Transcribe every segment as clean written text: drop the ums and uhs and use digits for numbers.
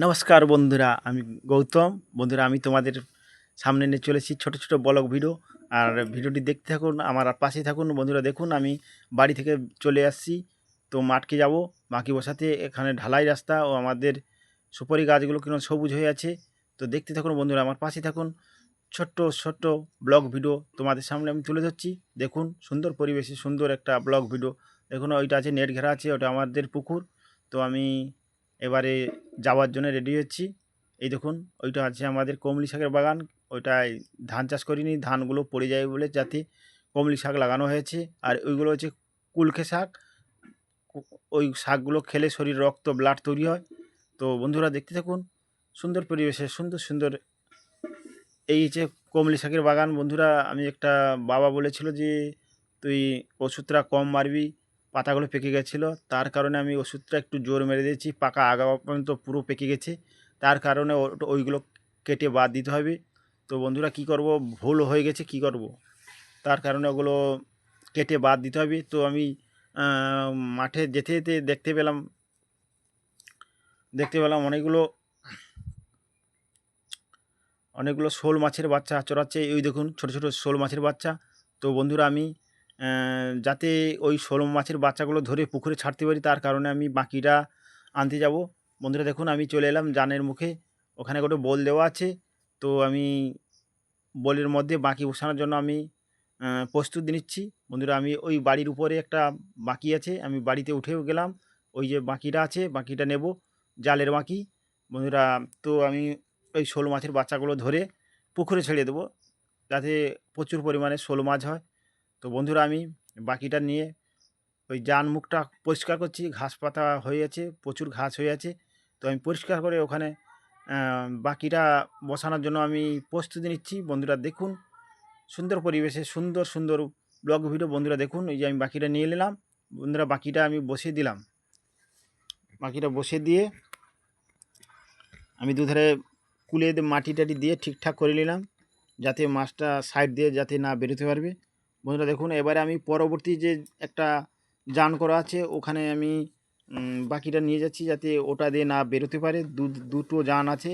নমস্কার বন্ধুরা, আমি গৌতম। বন্ধুরা, আমি তোমাদের সামনে নিয়ে চলেছি ছোট ছোট ব্লগ ভিডিও। আর ভিডিওটি দেখতে থাকুন, আমার পাশেই থাকুন। বন্ধুরা দেখুন, আমি বাড়ি থেকে চলে আসছি, তো মাঠকে যাব মাটি বসাতে। এখানে ঢালাই রাস্তা ও আমাদের সুপারি গাছগুলো কিরকম সবুজ হয়ে আছে। তো দেখতে থাকুন বন্ধুরা, আমার পাশেই থাকুন। ছোট্ট ছোট্ট ব্লগ ভিডিও তোমাদের সামনে আমি তুলে ধরছি। দেখুন, সুন্দর পরিবেশে সুন্দর একটা ব্লগ ভিডিও। দেখুন, ওইটা আছে নেট ঘেরা আছে, ওটা আমাদের পুকুর। তো আমি এবারে যাওয়ার জন্য রেডি হচ্ছি। এই দেখুন, ওইটা আছে আমাদের কমলি শাকের বাগান। ওইটায় ধান চাষ করিনি, ধানগুলো পড়ে যায় বলে যাতে কমলি শাক লাগানো হয়েছে। আর ওইগুলো হচ্ছে কুলখে শাক। ওই শাকগুলো খেলে শরীর রক্ত ব্লাড তৈরি হয়। তো বন্ধুরা দেখতে থাকুন, সুন্দর পরিবেশে সুন্দর সুন্দর এই যে কমলি শাকের বাগান। বন্ধুরা, আমি একটা বাবা বলেছিল যে তুই ওষুধটা কম মারবি, পাতাগুলো পেকে গেছিলো, তার কারণে আমি ওষুধটা একটু জোর মেরে দিয়েছি। পাকা আগা পর্যন্ত পুরো পেকে গেছে, তার কারণে ওইগুলো কেটে বাদ দিতে হবে। তো বন্ধুরা, কি করব, ভুল হয়ে গেছে, কি করব, তার কারণে ওগুলো কেটে বাদ দিতে হবে। তো আমি মাঠে যেতে যেতে দেখতে পেলাম অনেকগুলো শোল মাছের বাচ্চা চড়াচ্ছে। ওই দেখুন, ছোট ছোট শোল মাছের বাচ্চা। তো বন্ধুরা, আমি যাতে ওই শোল মাছের বাচ্চাগুলো ধরে পুকুরে ছাড়তে পারি, তার কারণে আমি বাকিটা আনতে যাব। বন্ধুরা দেখুন, আমি চলে এলাম জানের মুখে। ওখানে গোটা বোল দেওয়া আছে। তো আমি বোলের মধ্যে বাকি বসানোর জন্য আমি প্রস্তুতি নিচ্ছি। বন্ধুরা, আমি ওই বাড়ির উপরে একটা বাকি আছে, আমি বাড়িতে উঠেও গেলাম। ওই যে বাকিটা আছে, বাকিটা নেব, জালের বাকি। বন্ধুরা, তো আমি ওই শোল মাছের বাচ্চাগুলো ধরে পুকুরে ছেড়ে দেবো, যাতে প্রচুর পরিমাণে শোল মাছ হয়। তো বন্ধুরা, আমি বাকিটা নিয়ে ওই জান মুখটা পরিষ্কার করছি। ঘাস পাতা হয়ে আছে, প্রচুর ঘাস হয়ে আছে। তো আমি পরিষ্কার করে ওখানে বাকিটা বসানোর জন্য আমি প্রস্তুতি নিচ্ছি। বন্ধুরা দেখুন, সুন্দর পরিবেশে সুন্দর সুন্দর ব্লগ ভিডিও। বন্ধুরা দেখুন, এই যে আমি বাকিটা নিয়ে নিলাম। বন্ধুরা, বাকিটা আমি বসিয়ে দিলাম। বাকিটা বসিয়ে দিয়ে আমি দুধারে কুলে মাটি টাটি দিয়ে ঠিকঠাক করে নিলাম, যাতে মাছটা সাইড দিয়ে যাতে না বেরোতে পারবে। বন্ধুরা দেখুন, এবারে আমি পরবর্তী যে একটা জান করা আছে, ওখানে আমি বাকিটা নিয়ে যাচ্ছি, যাতে ওটা দিয়ে না বেরোতে পারে। দুটো জান আছে,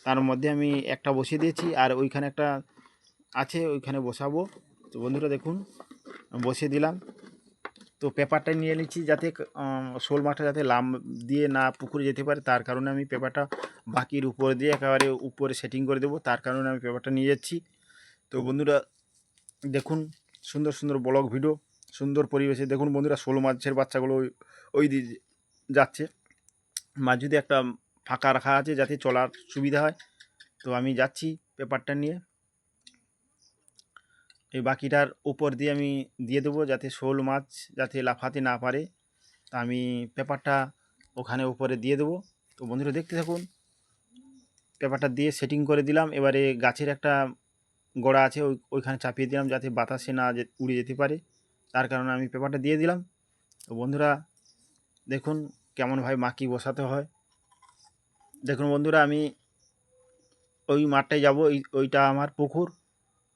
তার মধ্যে আমি একটা বসিয়ে দিয়েছি, আর ওইখানে একটা আছে, ওইখানে বসাবো। তো বন্ধুরা দেখুন, বসিয়ে দিলাম। তো পেপারটা নিয়ে নিচ্ছি, যাতে শোল মাছটা যাতে লাম দিয়ে না পুকুরে যেতে পারে, তার কারণে আমি পেপারটা বাকির উপরে দিয়ে একেবারে উপরে সেটিং করে দেবো, তার কারণে আমি পেপারটা নিয়ে যাচ্ছি। তো বন্ধুরা দেখুন, সুন্দর সুন্দর ব্লগ ভিডিও, সুন্দর পরিবেশে। দেখুন বন্ধুরা, শোল মাছের বাচ্চাগুলো ওই দিয়ে যাচ্ছে। মাছ যদি একটা ফাঁকা রাখা আছে, যাতে চলার সুবিধা হয়। তো আমি যাচ্ছি পেপারটা নিয়ে, এই বাকিটার উপর দিয়ে আমি দিয়ে দেবো, যাতে শোল মাছ যাতে লাফাতে না পারে। তা আমি পেপারটা ওখানে উপরে দিয়ে দেবো। তো বন্ধুরা দেখতে থাকুন, পেপারটা দিয়ে সেটিং করে দিলাম। এবারে গাছের একটা গোড়া আছে, ওইখানে চাপিয়ে দিলাম, যাতে বাতাসে না উড়ে যেতে পারে, তার কারণে আমি পেপারটা দিয়ে দিলাম। তো বন্ধুরা দেখুন, কেমনভাবে মাকি বসাতে হয়। দেখুন বন্ধুরা, আমি ওই মাঠটায় যাব, ওইটা আমার পুকুর।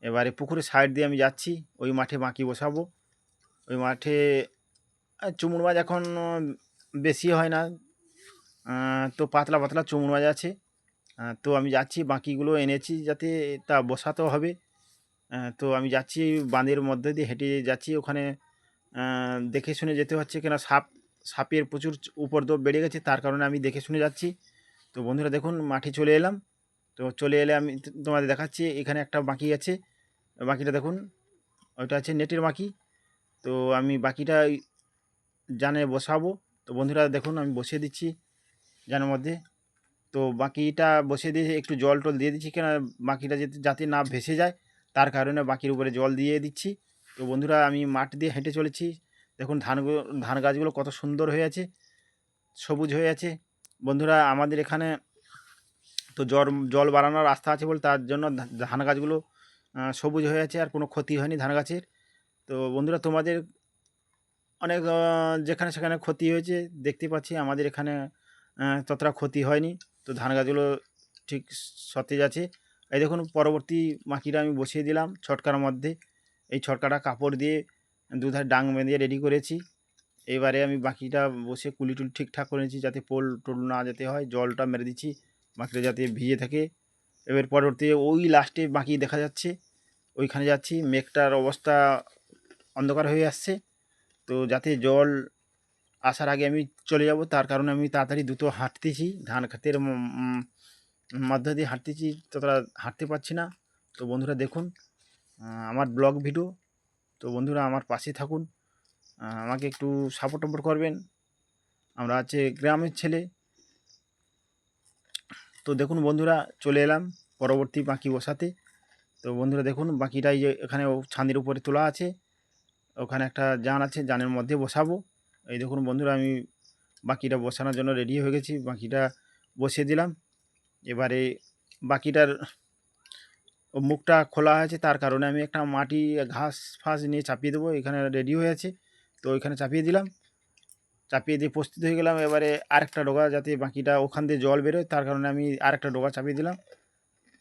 এবারে পুকুরের সাইড দিয়ে আমি যাচ্ছি, ওই মাঠে মাকি বসাবো। ওই মাঠে চুমুর মাছ এখন বেশি হয় না, তো পাতলা পাতলা চুমুর মাছ আছে। তো আমি যাচ্ছি, বাকিগুলো এনেছি, যাতে তা বসাতেও হবে। তো আমি যাচ্ছি, বাঁধের মধ্যে দিয়ে হেঁটে যাচ্ছি। ওখানে দেখে শুনে যেতে হচ্ছে, কেন সাপের প্রচুর উপদ্রব বেড়ে গেছে, তার কারণে আমি দেখে শুনে যাচ্ছি। তো বন্ধুরা দেখুন, মাঠে চলে এলাম। তো চলে এলে আমি তোমাদের দেখাচ্ছি, এখানে একটা বাকি আছে। বাকিটা দেখুন, ওইটা আছে নেটের বাকি। তো আমি বাকিটা জানে বসাবো। তো বন্ধুরা দেখুন, আমি বসিয়ে দিচ্ছি জানের মধ্যে। তো বাকিটা বসিয়ে দিয়ে একটু জল টল দিয়ে দিচ্ছি, কেন বাকিটা যাতে না ভেসে যায়, তার কারণে বাকির উপরে জল দিয়ে দিচ্ছি। তো বন্ধুরা, আমি মাঠ দিয়ে হেঁটে চলেছি। দেখুন ধান গাছগুলো কত সুন্দর হয়ে আছে, সবুজ হয়ে আছে। বন্ধুরা, আমাদের এখানে তো জল বাড়ানোর রাস্তা আছে বলে, তার জন্য ধান গাছগুলো সবুজ হয়ে আছে, আর কোনো ক্ষতি হয়নি ধান গাছের। তো বন্ধুরা, তোমাদের অনেক যেখানে সেখানে ক্ষতি হয়েছে দেখতে পাচ্ছি, আমাদের এখানে ততটা ক্ষতি হয়নি। তো ধান গাছগুলো ঠিক সতেজ আছে। এই দেখুন, পরবর্তী মাকিটা আমি বসিয়ে দিলাম ছটকার মধ্যে। এই ছটকাটা কাপড় দিয়ে দুধারে ডাং বেঁধে রেডি করেছি। এবারে আমি বাকিটা বসে কুলি টুলি ঠিকঠাক করে নিয়েছি, যাতে পোল টোল না যেতে হয়। জলটা মেরে দিচ্ছি, বাকিটা যাতে ভিজে থাকে। এবার পরবর্তী ওই লাস্টে বাকি দেখা যাচ্ছে, ওইখানে যাচ্ছি। মেঘটার অবস্থা অন্ধকার হয়ে আসছে, তো যাতে জল আসার আগে আমি চলে যাব, তার কারণে আমি তাড়াতাড়ি দ্রুত হাঁটতেছি। ধান ক্ষেতের মধ্য দিয়ে হাঁটতেছি, ততটা হাঁটতে পারছি না। তো বন্ধুরা দেখুন আমার ব্লগ ভিডিও, তো বন্ধুরা আমার পাশে থাকুন, আমাকে একটু সাপোর্ট করবেন। আমরা আছে গ্রামের ছেলে। তো দেখুন বন্ধুরা চলে এলাম পরবর্তী বাকি বসাতে। তো বন্ধুরা দেখুন বাকিটাই যে এখানে ছাদের উপরে তোলা আছে, ওখানে একটা জান আছে, জানের মধ্যে বসাবো। এই দেখুন বন্ধুরা আমি বাকিটা বসানোর জন্য রেডি হয়ে গেছি, বাকিটা বসিয়ে দিলাম। এবারে বাকিটার মুখটা খোলা আছে, তার কারণে আমি একটা মাটি ঘাস ফাঁস নিয়ে চাপিয়ে দেবো। এখানে রেডি হয়ে আছে, তো ওইখানে চাপিয়ে দিলাম। চাপিয়ে দিয়ে প্রস্তুত হয়ে গেলাম। এবারে আরেকটা ডোকা, যাতে বাকিটা ওখান দিয়ে জল বেরোয়, তার কারণে আমি আরেকটা ডোকা চাপিয়ে দিলাম।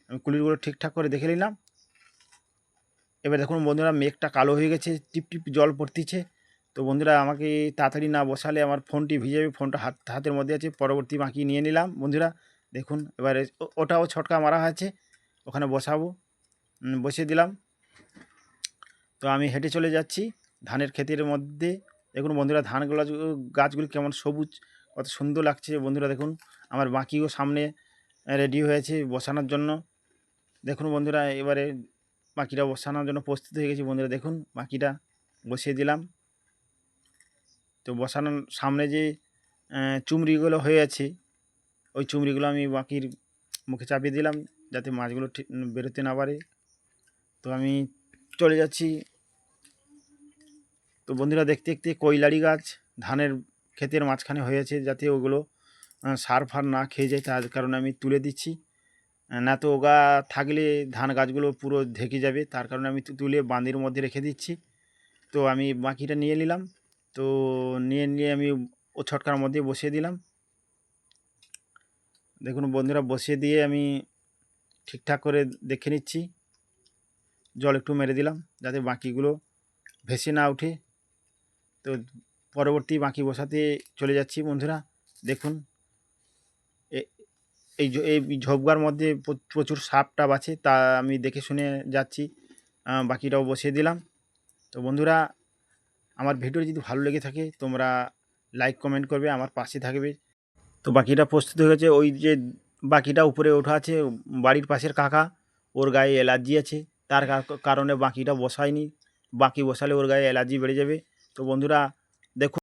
আমি কুলিরগুলো ঠিকঠাক করে দেখে নিলাম। এবার দেখুন বন্ধুরা মেঘটা কালো হয়ে গেছে, টিপ টিপ জল পড়তিছে। তো বন্ধুরা আমাকে তাড়াতাড়ি না বসালে আমার ফোনটি ভিজে যাবে, ফোনটা হাতের মধ্যে আছে। পরবর্তী বাকি নিয়ে নিলাম বন্ধুরা দেখুন। এবারে ওটাও ছটকা মারা আছে, ওখানে বসাবো। বসিয়ে দিলাম। তো আমি হেঁটে চলে যাচ্ছি ধানের ক্ষেতের মধ্যে। দেখুন বন্ধুরা ধানগুলো গাছগুলি কেমন সবুজ, কত সুন্দর লাগছে বন্ধুরা। দেখুন আমার বাকিও সামনে রেডি হয়েছে বসানোর জন্য। দেখুন বন্ধুরা এবারে বাকিটা বসানোর জন্য প্রস্তুত হয়ে গেছি বন্ধুরা। দেখুন বাকিটা বসিয়ে দিলাম। তো বসানোর সামনে যে চুমড়িগুলো হয়ে আছে, ওই চুমড়িগুলো আমি বাকির মুখে চাপিয়ে দিলাম, যাতে মাছগুলো ঠিক বেরোতে না পারে। তো আমি চলে যাচ্ছি। তো বন্ধুরা দেখতে দেখতে কৈলাড়ি গাছ ধানের ক্ষেতের মাঝখানে হয়েছে, যাতে ওগুলো সার ফার না খেয়ে যায়, তার কারণে আমি তুলে দিচ্ছি। না তো ওগা থাকলে ধান গাছগুলো পুরো ঢেকে যাবে, তার কারণে আমি তুলে বাঁধের মধ্যে রেখে দিচ্ছি। তো আমি বাকিটা নিয়ে নিলাম। তো নিয়ে আমি ও ছটকার মধ্যে বসিয়ে দিলাম। দেখুন বন্ধুরা বসিয়ে দিয়ে আমি ঠিকঠাক করে দেখে নিচ্ছি, জল একটু মেরে দিলাম যাতে বাকিগুলো ভেসে না ওঠে। তো পরবর্তী বাকি বসাতে চলে যাচ্ছি বন্ধুরা। দেখুন এই ঝোপগার মধ্যে প্রচুর সাপ টাপ আছে, তা আমি দেখে শুনে যাচ্ছি। বাকিটাও বসিয়ে দিলাম। তো বন্ধুরা আমার ভিডিও যদি ভালো লেগে থাকে তোমরা লাইক কমেন্ট করবে, আমার পাশে থাকবে। তো বাকিটা প্রস্তুত হয়ে গেছে। ওই যে বাকিটা উপরে ওঠা আছে, বাড়ির পাশের কাকা, ওর গায়ে অ্যালার্জি আছে, তার কারণে বাকিটা বসায়নি। বাকি বসালে ওর গায়ে অ্যালার্জি বেড়ে যাবে। তো বন্ধুরা দেখুন